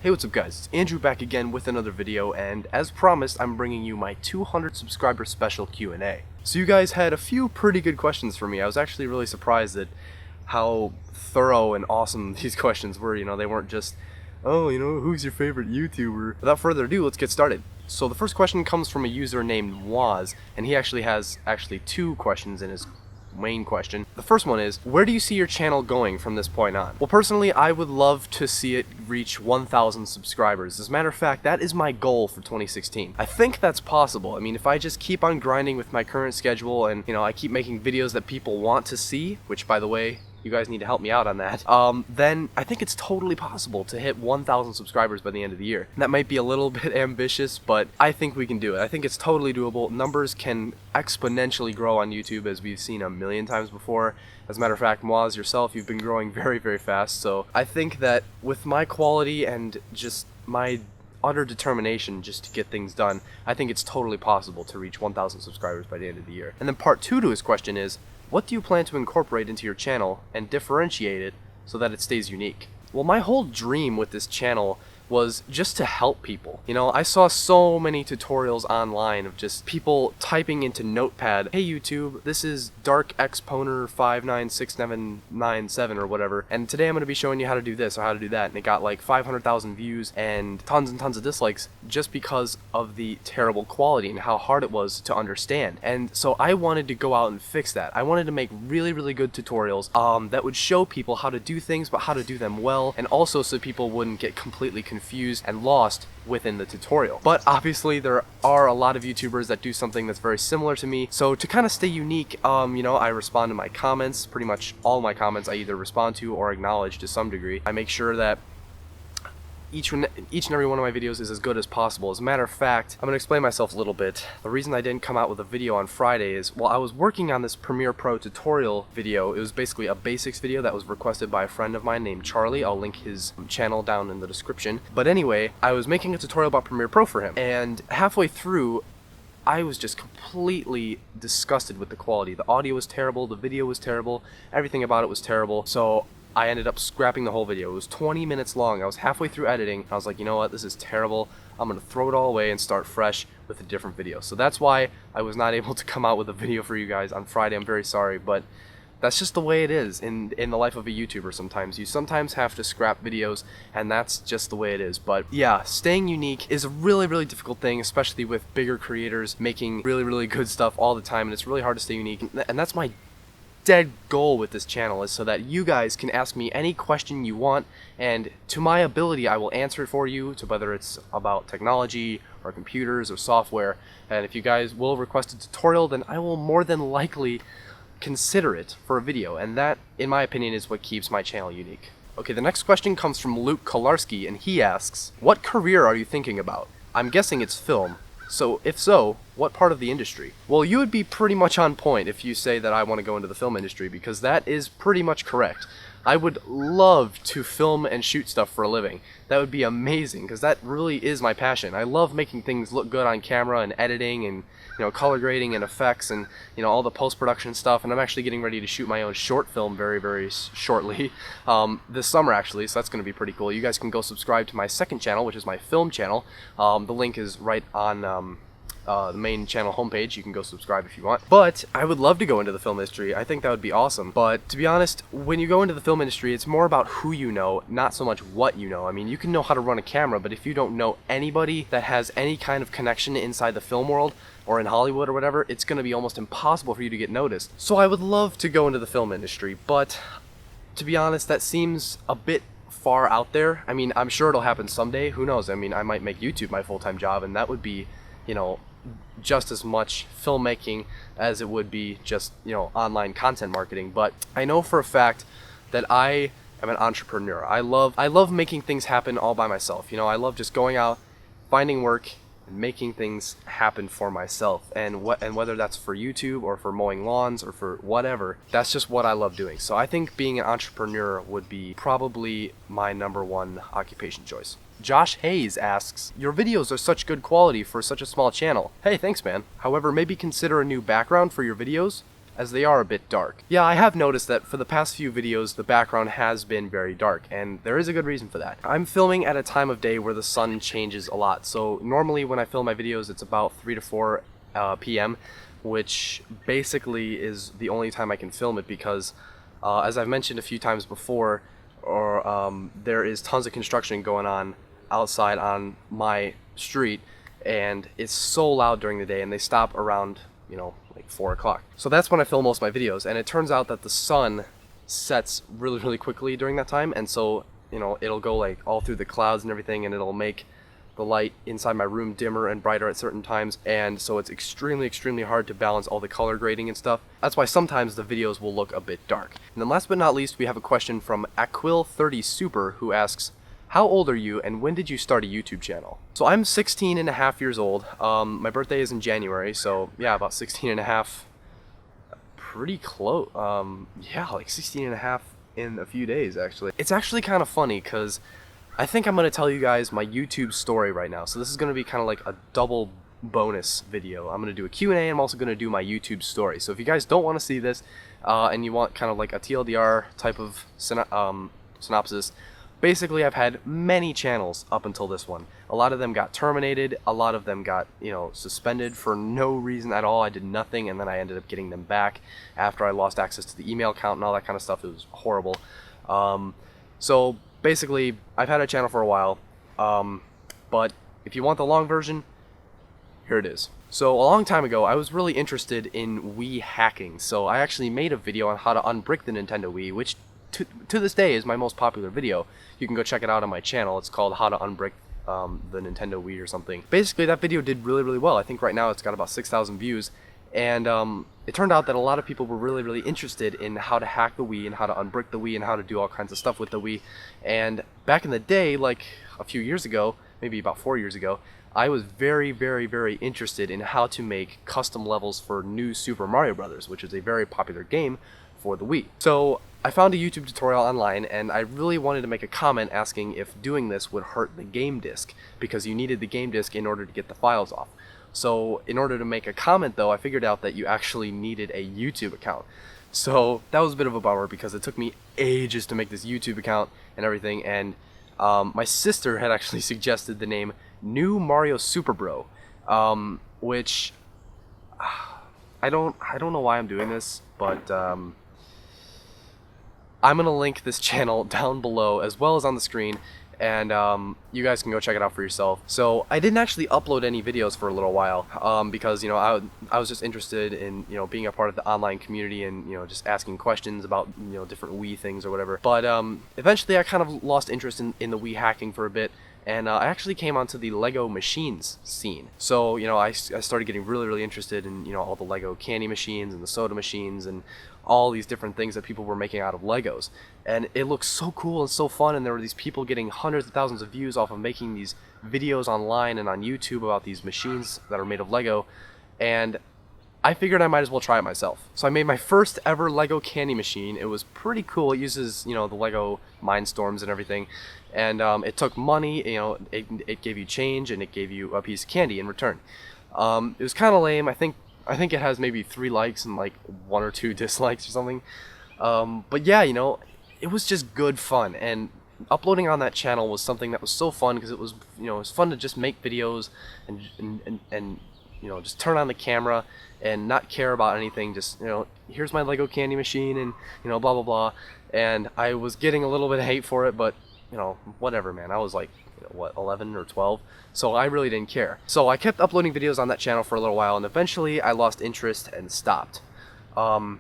Hey, what's up guys, it's Andrew back again with another video, and as promised I'm bringing you my 200 subscriber special Q&A. So you guys had a few pretty good questions for me. I was actually really surprised at how thorough and awesome these questions were. You know, they weren't just, oh, you know, who's your favorite YouTuber? Without further ado, let's get started. So the first question comes from a user named Waz, and he actually has two questions in his main question. The first one is, where do you see your channel going from this point on? Well, personally, I would love to see it reach 1,000 subscribers. As a matter of fact, that is my goal for 2016. I think that's possible. I mean, if I just keep on grinding with my current schedule and, you know, I keep making videos that people want to see, which, by the way, you guys need to help me out on that, then I think it's totally possible to hit 1,000 subscribers by the end of the year. And that might be a little bit ambitious, but I think we can do it. I think it's totally doable. Numbers can exponentially grow on YouTube, as we've seen a million times before. As a matter of fact, Moaz, yourself, you've been growing very, very fast. So I think that with my quality and just my utter determination just to get things done, I think it's totally possible to reach 1,000 subscribers by the end of the year. And then part two to his question is, what do you plan to incorporate into your channel and differentiate it so that it stays unique? Well, my whole dream with this channel was just to help people. You know, I saw so many tutorials online of just people typing into Notepad, hey YouTube, this is Dark Exponer 596797 or whatever, and today I'm going to be showing you how to do this or how to do that, and it got like 500,000 views and tons of dislikes just because of the terrible quality and how hard it was to understand. And so I wanted to go out and fix that. I wanted to make really good tutorials that would show people how to do things, but how to do them well, and also so people wouldn't get completely confused and lost within the tutorial. But obviously there are a lot of YouTubers that do something that's very similar to me, so to kind of stay unique, you know, I respond to my comments. Pretty much all my comments I either respond to or acknowledge to some degree. I make sure that each and every one of my videos is as good as possible. As a matter of fact, I'm going to explain myself a little bit. The reason I didn't come out with a video on Friday is, well, I was working on this Premiere Pro tutorial video. It was basically a basics video that was requested by a friend of mine named Charlie. I'll link his channel down in the description. But anyway, I was making a tutorial about Premiere Pro for him, and halfway through, I was just completely disgusted with the quality. The audio was terrible, the video was terrible, everything about it was terrible. So I ended up scrapping the whole video. It was 20 minutes long. I was halfway through editing. I was like, you know what, this is terrible. I'm going to throw it all away and start fresh with a different video. So that's why I was not able to come out with a video for you guys on Friday. I'm very sorry, but that's just the way it is in the life of a YouTuber sometimes. You sometimes have to scrap videos, and that's just the way it is. But yeah, staying unique is a really difficult thing, especially with bigger creators making really good stuff all the time, and it's really hard to stay unique. And that's my dead goal with this channel, is so that you guys can ask me any question you want, and to my ability I will answer it for you, to whether it's about technology or computers or software. And if you guys will request a tutorial, then I will more than likely consider it for a video, and that, in my opinion, is what keeps my channel unique. Okay, the next question comes from Luke Kolarski, and he asks, what career are you thinking about? I'm guessing it's film. So, if so, what part of the industry? Well, you would be pretty much on point if you say that I want to go into the film industry, because that is pretty much correct. I would love to film and shoot stuff for a living. That would be amazing, because that really is my passion. I love making things look good on camera and editing and, you know, color grading and effects and, you know, all the post-production stuff. And I'm actually getting ready to shoot my own short film very shortly, this summer actually, so that's going to be pretty cool. You guys can go subscribe to my second channel, which is my film channel. The link is right on the main channel homepage. You can go subscribe if you want. But I would love to go into the film industry. I think that would be awesome. But to be honest, when you go into the film industry, it's more about who you know, not so much what you know. I mean, you can know how to run a camera, but if you don't know anybody that has any kind of connection inside the film world or in Hollywood or whatever, it's going to be almost impossible for you to get noticed. So I would love to go into the film industry, but to be honest, that seems a bit far out there. I mean, I'm sure it'll happen someday. Who knows? I mean, I might make YouTube my full-time job, and that would be, you know, just as much filmmaking as it would be just, you know, online content marketing. But I know for a fact that I am an entrepreneur. I love making things happen all by myself. You know, I love just going out, finding work, and making things happen for myself. And whether that's for YouTube or for mowing lawns or for whatever, that's just what I love doing. So I think being an entrepreneur would be probably my #1 occupation choice. Josh Hayes asks, your videos are such good quality for such a small channel. Hey, thanks man. However, maybe consider a new background for your videos. as they are a bit dark. Yeah, I have noticed that for the past few videos the background has been very dark, and there is a good reason for that. I'm filming at a time of day where the sun changes a lot, so normally when I film my videos it's about 3 to 4 p.m., which basically is the only time I can film it because as I've mentioned a few times before, there is tons of construction going on outside on my street, and it's so loud during the day, and they stop around, you know, like 4 o'clock. So that's when I film most of my videos, and it turns out that the sun sets really quickly during that time, and so, you know, it'll go like all through the clouds and everything, and it'll make the light inside my room dimmer and brighter at certain times, and so it's extremely hard to balance all the color grading and stuff. That's why sometimes the videos will look a bit dark. And then last but not least, we have a question from Aquil30Super, who asks, how old are you and when did you start a YouTube channel? So I'm 16 and a half years old. My birthday is in January, so yeah, about 16 and a half. Pretty close. Yeah, like 16 and a half in a few days actually. It's actually kind of funny because I think I'm going to tell you guys my YouTube story right now. So this is going to be kind of like a double bonus video. I'm going to do a Q&A and I'm also going to do my YouTube story. So if you guys don't want to see this and you want kind of like a TLDR type of synopsis, basically I've had many channels up until this one. A lot of them got terminated, a lot of them got, you know, suspended for no reason at all. I did nothing, and then I ended up getting them back after I lost access to the email account and all that kind of stuff. It was horrible. So basically I've had a channel for a while, but if you want the long version, here it is. So a long time ago I was really interested in Wii hacking, so I actually made a video on how to unbrick the Nintendo Wii, which to this day is my most popular video. You can go check it out on my channel. It's called How to Unbrick the Nintendo Wii or something. Basically that video did really well. I think right now it's got about 6,000 views, and it turned out that a lot of people were really interested in how to hack the Wii and how to unbrick the Wii and how to do all kinds of stuff with the Wii. And back in the day, like a few years ago, maybe about 4 years ago, I was very interested in how to make custom levels for New Super Mario Bros., which is a very popular game for the Wii. So I found a YouTube tutorial online, and I really wanted to make a comment asking if doing this would hurt the game disc, because you needed the game disc in order to get the files off. So in order to make a comment though, I figured out that you actually needed a YouTube account. So that was a bit of a bummer because it took me ages to make this YouTube account and everything, and my sister had actually suggested the name New Mario Super Bro, which I don't know why I'm doing this, but I'm gonna link this channel down below as well as on the screen, and you guys can go check it out for yourself. So I didn't actually upload any videos for a little while because, you know, I was just interested in, you know, being a part of the online community and, you know, just asking questions about, you know, different Wii things or whatever. But eventually I kind of lost interest in the Wii hacking for a bit, and I actually came onto the Lego machines scene. So, you know, I started getting really interested in, you know, all the Lego candy machines and the soda machines and all these different things that people were making out of Legos. And it looked so cool and so fun, and there were these people getting hundreds of thousands of views off of making these videos online and on YouTube about these machines that are made of Lego, and I figured I might as well try it myself. So I made my first ever Lego candy machine. It was pretty cool. It uses, you know, the Lego Mindstorms and everything, and it took money, you know, it gave you change, and it gave you a piece of candy in return. It was kind of lame. I think it has maybe 3 likes and like 1 or 2 dislikes or something. But yeah, you know, it was just good fun, and uploading on that channel was something that was so fun because it was, you know, it was fun to just make videos and you know, just turn on the camera and not care about anything. Just, you know, here's my Lego candy machine and, you know, blah blah blah. And I was getting a little bit of hate for it, but, you know, whatever, man. I was like, you know, what, 11 or 12, so I really didn't care. So I kept uploading videos on that channel for a little while, and eventually I lost interest and stopped. And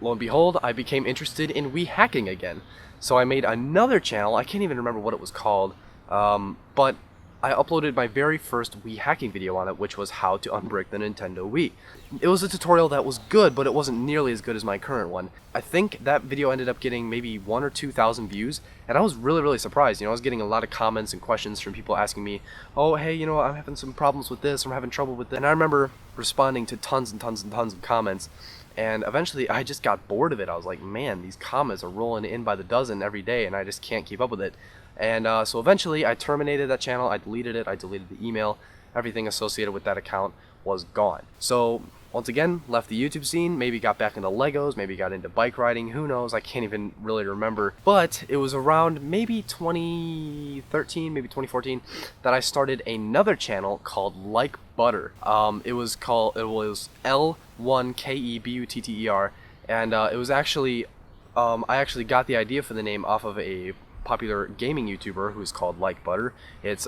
lo and behold, I became interested in Wii hacking again. So I made another channel. I can't even remember what it was called, but I uploaded my very first Wii hacking video on it, which was how to unbrick the Nintendo Wii. It was a tutorial that was good, but it wasn't nearly as good as my current one. I think that video ended up getting maybe 1,000 or 2,000 views, and I was really surprised. You know, I was getting a lot of comments and questions from people asking me, oh, hey, you know, I'm having some problems with this, or I'm having trouble with this. And I remember responding to tons of comments, and eventually I just got bored of it. I was like, man, these comments are rolling in by the dozen every day, and I just can't keep up with it. And so eventually I terminated that channel. I deleted it. I deleted the email. Everything associated with that account was gone. So once again, left the YouTube scene, maybe got back into Legos, maybe got into bike riding, who knows, I can't even really remember. But it was around maybe 2013, maybe 2014, that I started another channel called Like Butter. It was L1KEBUTTER, and it was actually, I actually got the idea for the name off of a popular gaming YouTuber who's called Like Butter. It's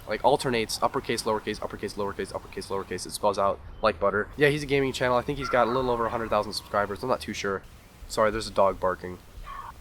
like alternates uppercase, lowercase, uppercase, lowercase, uppercase, lowercase. It spells out like butter. Yeah, he's a gaming channel. I think he's got a little over 100,000 subscribers. I'm not too sure. Sorry, there's a dog barking.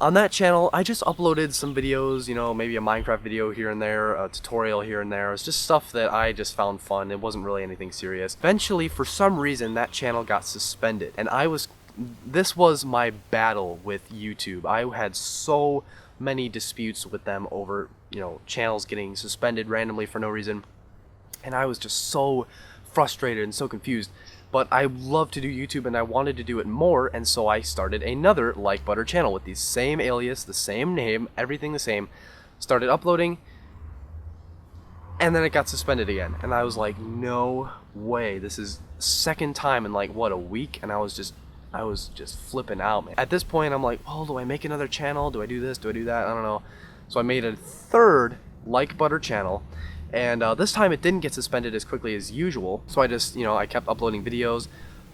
On that channel, I just uploaded some videos, you know, maybe a Minecraft video here and there, a tutorial here and there. It's just stuff that I just found fun. It wasn't really anything serious. Eventually, for some reason, that channel got suspended, and this was my battle with YouTube. I had so many disputes with them over, you know, channels getting suspended randomly for no reason, and I was just so frustrated and so confused. But I love to do YouTube and I wanted to do it more, and so I started another Like Butter channel with the same alias, the same name, everything the same. Started uploading, and then it got suspended again, and I was like, no way, this is second time in like what, a week? And I was just flipping out, man. At this point, I'm like, oh, do I make another channel? Do I do this? Do I do that? I don't know. So I made a third Like Butter channel, and this time it didn't get suspended as quickly as usual. So I just, you know, I kept uploading videos.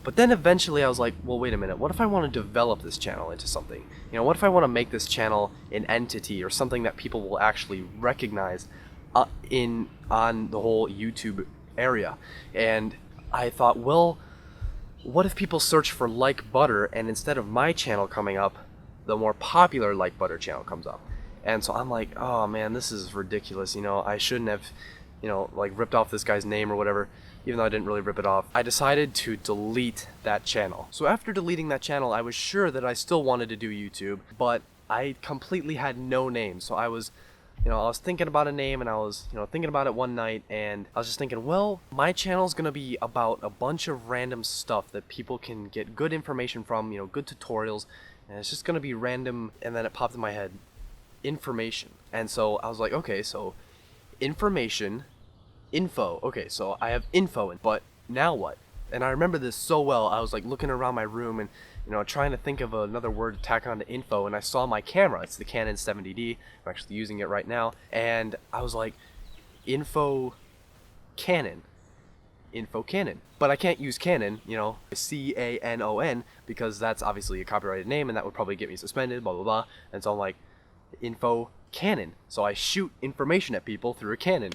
But then eventually I was like, well, wait a minute. What if I want to develop this channel into something? You know, what if I want to make this channel an entity or something that people will actually recognize on the whole YouTube area? And I thought, well, what if people search for Like Butter, and instead of my channel coming up, the more popular Like Butter channel comes up? And so I'm like, oh man, this is ridiculous. You know, I shouldn't have, you know, like ripped off this guy's name or whatever, even though I didn't really rip it off. I decided to delete that channel. So after deleting that channel, I was sure that I still wanted to do YouTube, but I completely had no name. So I was, you know, I was thinking about a name, and I was, you know, thinking about it one night, and I was just thinking, well, my channel's gonna be about a bunch of random stuff that people can get good information from, you know, good tutorials, and it's just gonna be random. And then it popped in my head, information. And so I was like, okay, so information, info. Okay, so I have info, but now what? And I remember this so well. I was like looking around my room and, you know, trying to think of another word to tack on to info, and I saw my camera. It's the Canon 70D. I'm actually using it right now. And I was like, InfoCannon. InfoCannon. But I can't use Canon, you know, CANON, because that's obviously a copyrighted name, and that would probably get me suspended, blah, blah, blah. And so I'm like, InfoCannon. So I shoot information at people through a cannon.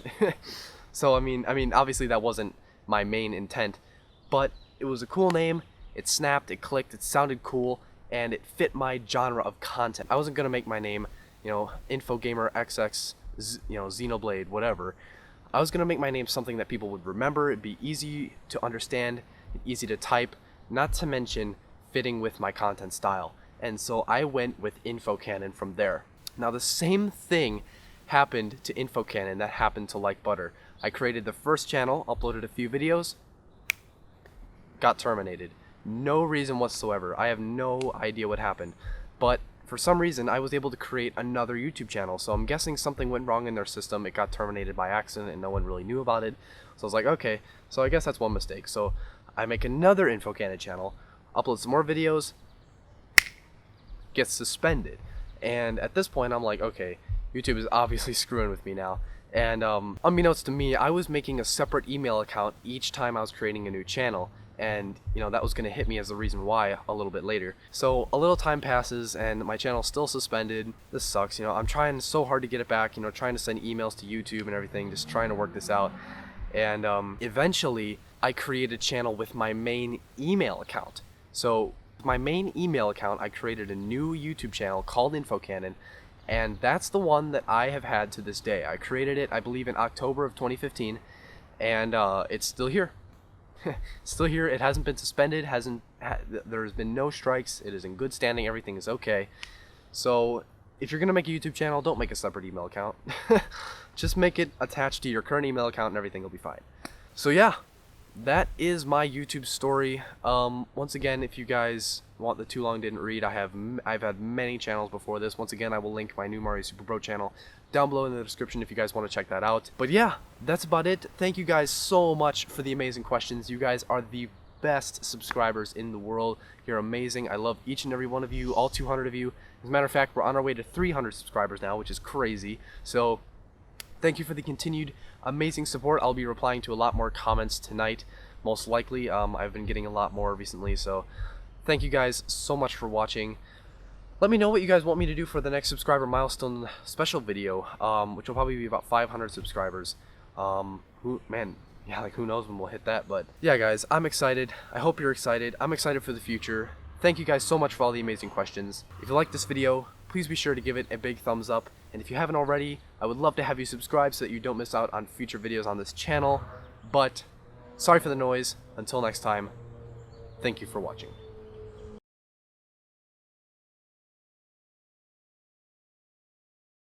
So I mean, obviously that wasn't my main intent, but it was a cool name. It snapped, it clicked, it sounded cool, and it fit my genre of content. I wasn't gonna make my name, you know, Infogamer XX, you know, Xenoblade, whatever. I was gonna make my name something that people would remember. It'd be easy to understand, easy to type, not to mention fitting with my content style. And so I went with InfoCannon from there. Now the same thing happened to InfoCannon that happened to Like Butter. I created the first channel, uploaded a few videos, got terminated. No reason whatsoever. I have no idea what happened. But for some reason, I was able to create another YouTube channel. So I'm guessing something went wrong in their system. It got terminated by accident and no one really knew about it. So I was like, okay, so I guess that's one mistake. So I make another InfoCannon channel, upload some more videos, gets suspended. And at this point, I'm like, okay, YouTube is obviously screwing with me now. And unbeknownst to me, I was making a separate email account each time I was creating a new channel. And, you know, that was going to hit me as the reason why a little bit later. So a little time passes and my channel's still suspended. This sucks, you know, I'm trying so hard to get it back, you know, trying to send emails to YouTube and everything, just trying to work this out. And eventually, I created a channel with my main email account. So my main email account, I created a new YouTube channel called InfoCannon, and that's the one that I have had to this day. I created it, I believe, in October of 2015, and it's still here. Still here. It hasn't been suspended, there's been no strikes, it is in good standing, everything is okay. So if you're gonna make a YouTube channel, don't make a separate email account. Just make it attached to your current email account and everything will be fine. So yeah, that is my YouTube story. Once again, if you guys want the Too Long Didn't Read, I've had many channels before this. Once again, I will link my new Mario Super Pro channel down below in the description if you guys want to check that out. But yeah, that's about it. Thank you guys so much for the amazing questions. You guys are the best subscribers in the world. You're amazing. I love each and every one of you, all 200 of you. As a matter of fact, we're on our way to 300 subscribers now, which is crazy. So thank you for the continued amazing support. I'll be replying to a lot more comments tonight, most likely. I've been getting a lot more recently, so thank you guys so much for watching. Let me know what you guys want me to do for the next subscriber milestone special video, which will probably be about 500 subscribers. Who knows when we'll hit that, but yeah, guys, I'm excited. I hope you're excited. I'm excited for the future. Thank you guys so much for all the amazing questions. If you like this video, please be sure to give it a big thumbs up. And if you haven't already, I would love to have you subscribe so that you don't miss out on future videos on this channel. But sorry for the noise. Until next time, thank you for watching.